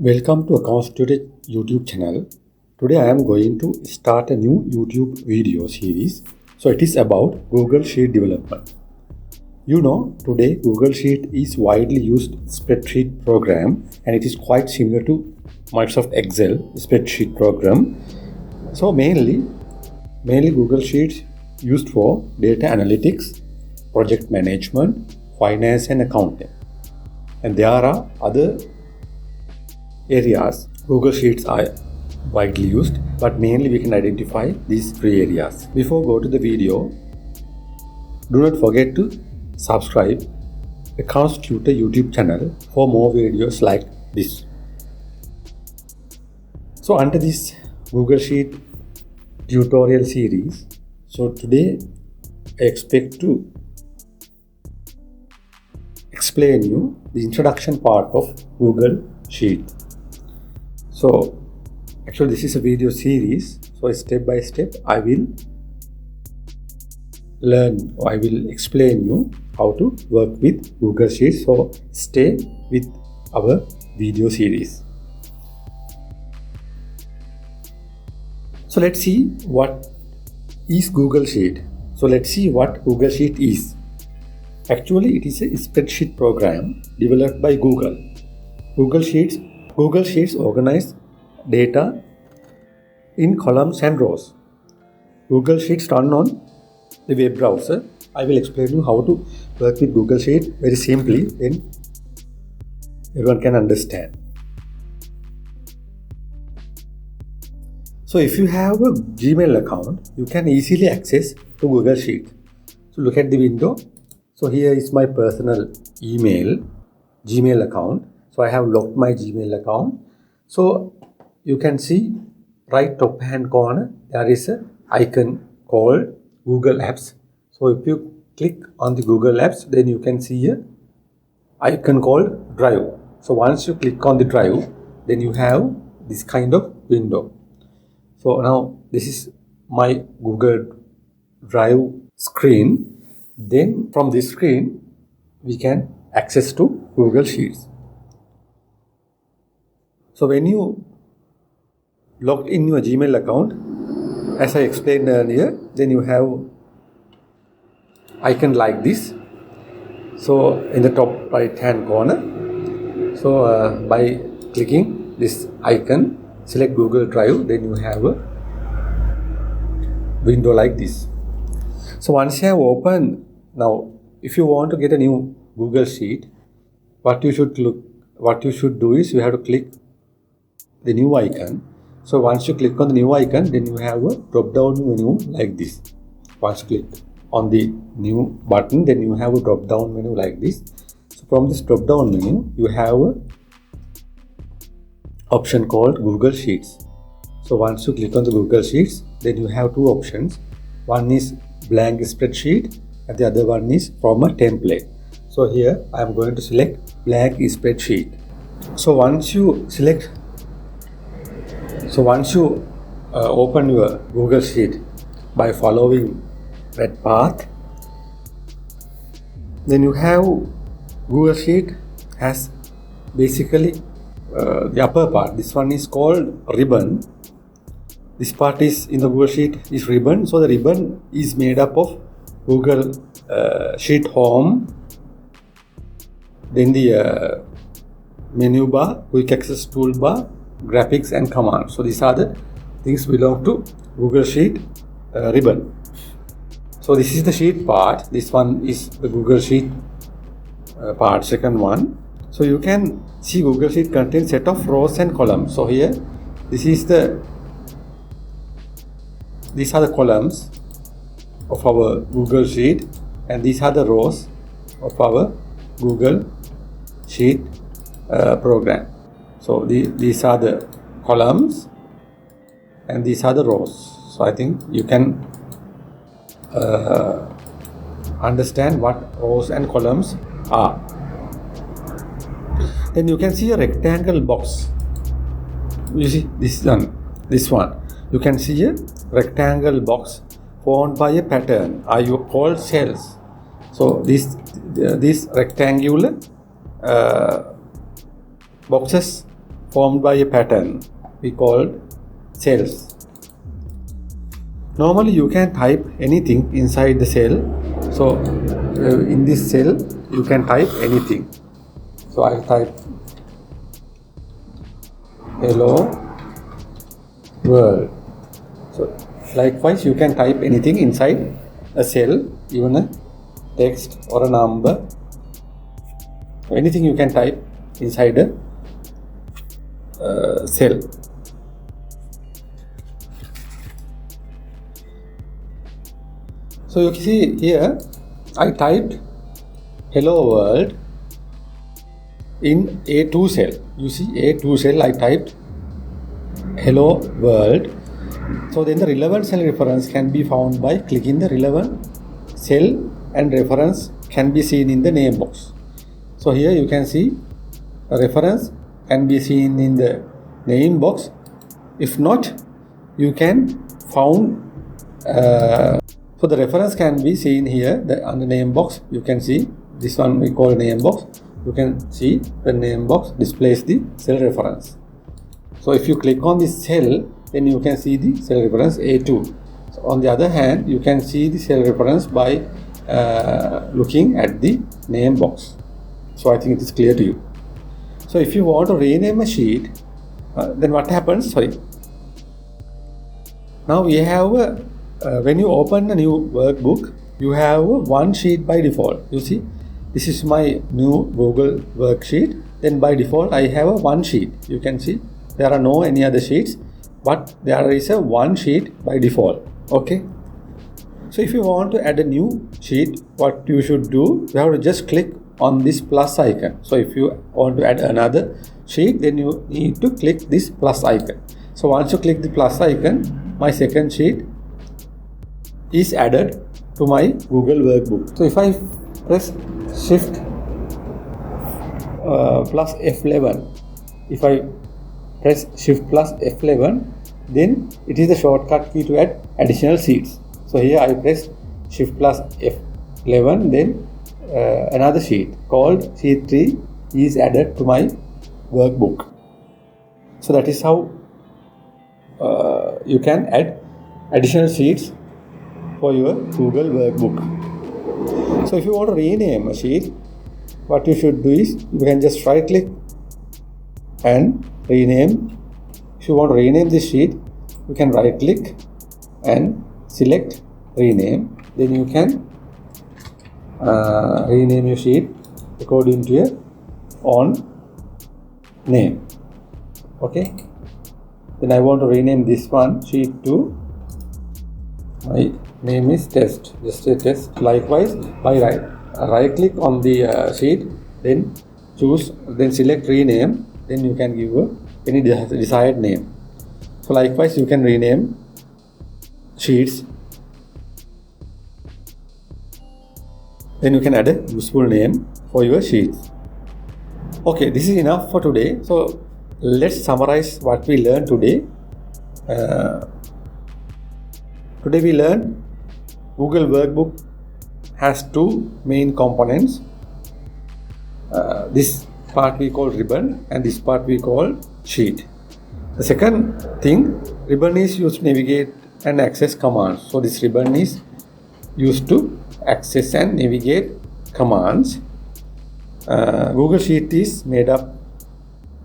Welcome to Accounts Tutor YouTube channel. Today I am going to start a new YouTube video series. So it is about Google Sheet development. Today Google Sheet is widely used spreadsheet program and it is quite similar to Microsoft Excel spreadsheet program. So mainly Google Sheets used for data analytics, project management, finance and accounting. And there are other areas Google Sheets are widely used, but mainly we can identify these three areas. Before go to the video, do not forget to subscribe Accounts Tutor YouTube channel for more videos like this. So under this Google Sheet tutorial series, so today I expect to explain you the introduction part of Google Sheet. So actually this is a video series, so step by step I will explain you how to work with Google Sheets. So stay with our video series. So let's see what is Google Sheet. So let's see what Google Sheet is. Actually it is a spreadsheet program developed by Google. Google Sheets organize data in columns and rows. Google Sheets run on the web browser. I will explain you how to work with Google Sheets very simply, then everyone can understand. So if you have a Gmail account, you can easily access to Google Sheets. So look at the window. So here is my personal Gmail account. So I have logged my Gmail account. So you can see right top hand corner there is an icon called Google Apps. So if you click on the Google Apps, then you can see a icon called Drive. So once you click on the Drive, then you have this kind of window. So now this is my Google Drive screen. Then from this screen we can access to Google Sheets. So when you logged in your Gmail account, as I explained earlier, then you have icon like this. So in the top right hand corner, so by clicking this icon, select Google Drive, then you have a window like this. So once you have opened, now if you want to get a new Google Sheet, what you should do is you have to click the new icon. So once you click on the new icon, then you have a drop down menu like this. Once you click on the new button, then you have a drop down menu like this. So from this drop down menu, you have a option called Google Sheets. So once you click on the Google Sheets, then you have two options. One is blank spreadsheet and the other one is from a template. So here I am going to select blank spreadsheet. So once you open your Google Sheet by following that path, then you have Google Sheet has basically the upper part. This one is called ribbon. This part is in the Google Sheet is ribbon. So the ribbon is made up of Google Sheet Home, then the menu bar, quick access toolbar, graphics and commands. So these are the things belong to Google Sheet ribbon. So this is the sheet part. This one is the Google Sheet part, second one. So you can see Google Sheet contains set of rows and columns. So here these are the columns of our Google Sheet and these are the rows of our Google Sheet program. So these are the columns and these are the rows. So I think you can understand what rows and columns are. Then you can see a rectangle box. You see this one. You can see a rectangle box formed by a pattern are called cells. So this rectangular boxes formed by a pattern we called cells. Normally you can type anything inside the cell. So in this cell you can type anything. So I type hello world. So likewise you can type anything inside a cell, even a text or a number. Anything you can type inside a cell. So you can see here I typed hello world in A2 cell. You see A2 cell I typed hello world. So then the relevant cell reference can be found by clicking the relevant cell, and reference can be seen in the name box. So here you can see a reference can be seen in the name box. If not, you can found so the reference can be seen here on the name box. You can see this one we call name box. You can see the name box displays the cell reference. So if you click on this cell, then you can see the cell reference A2. So on the other hand, you can see the cell reference by looking at the name box. So I think it is clear to you. So if you want to rename a sheet, then what happens? Sorry. Now we have when you open a new workbook, you have one sheet by default. You see, this is my new Google worksheet. Then by default, I have a one sheet. You can see there are no any other sheets, but there is a one sheet by default. Okay. So if you want to add a new sheet, what you should do, you have to just click on this plus icon. So if you want to add another sheet, then you need to click this plus icon. So once you click the plus icon, my second sheet is added to my Google workbook. So if I press shift plus F11, if I press shift plus F11, then it is the shortcut key to add additional sheets. So here I press shift plus F11, then another sheet called sheet 3 is added to my workbook. So that is how you can add additional sheets for your Google workbook. So if you want to rename a sheet, what you should do is you can just right click and rename. If you want to rename this sheet, you can right click and select rename. Then you can rename your sheet according to your own name. Okay. Then I want to rename this one sheet to, my name is test, just a test. Likewise, by right click on the sheet, then choose, then select rename, then you can give any desired name. So likewise you can rename sheets, then you can add a useful name for your sheets. Okay, this is enough for today. So let's summarize what we learned today. Today we learned Google Workbook has two main components. This part we call ribbon and this part we call sheet. The second thing, ribbon is used to navigate and access commands. So this ribbon is used to access and navigate commands. Google Sheet is made up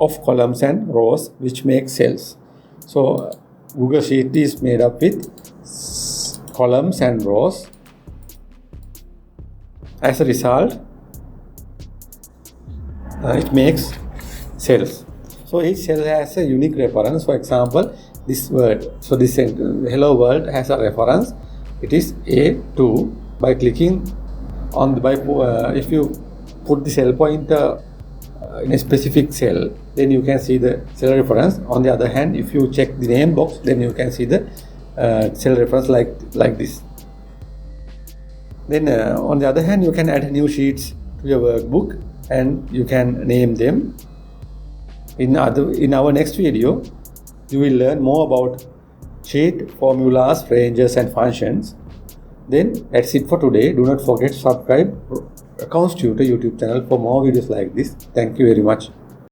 of columns and rows which make cells. So Google Sheet is made up with columns and rows. As a result, it makes cells. So each cell has a unique reference. For example, this word, so this hello world has a reference. It is A2. By clicking on the if you put the cell pointer in a specific cell, then you can see the cell reference. On the other hand, if you check the name box, then you can see the cell reference like this. Then on the other hand, you can add new sheets to your workbook and you can name them. In our next video, you will learn more about sheet formulas, ranges and functions. Then that's it for today. Do not forget to subscribe Accounts Tutor YouTube channel for more videos like this. Thank you very much.